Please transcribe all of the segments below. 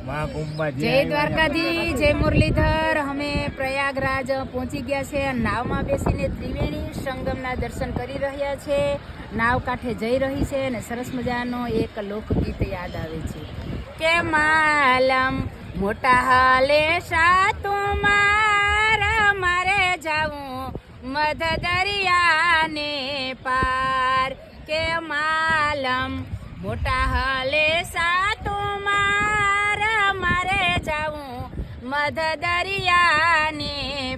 जय द्वारकाधीश, जय मुरलीधर। અમે પ્રયાગરાજ પહોંચી ગયા છે। નાવમાં બેસીને ત્રિવેણી સંગમના દર્શન કરી રહ્યા છે। નાવ કાંઠે જઈ રહી છે અને સરસ મજાનો એક લોકગીત યાદ આવે છે કે માલમ મોટા હાલે સાતું મારે જાવું મધ દરિયાને પાર કે માલમ મોટા હાલે સાતું મારે જાવું મધ દરિયાને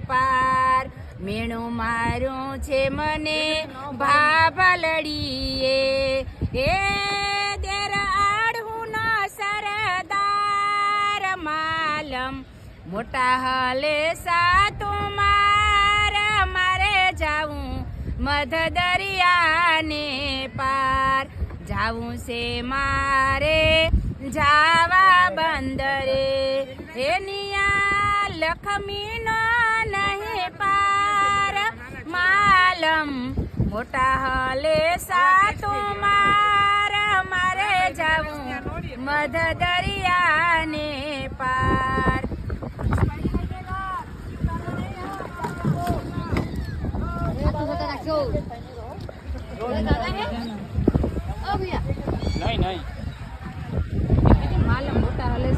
પાર મેણું મારું છે મને ભાભલડીએ એ દેર આડહું ન સરદાર માલમ મોટા હાલે સાતું મારે જાવું મધ દરિયાને પાર જાવું છે મારે જાવા બંદરે એનિયા લખમીનો નહીં પાર માલમ મોટા હાલે સાતું મારે જાવું મધ દરિયાને પાર। नहीं मालूम मोटा हाले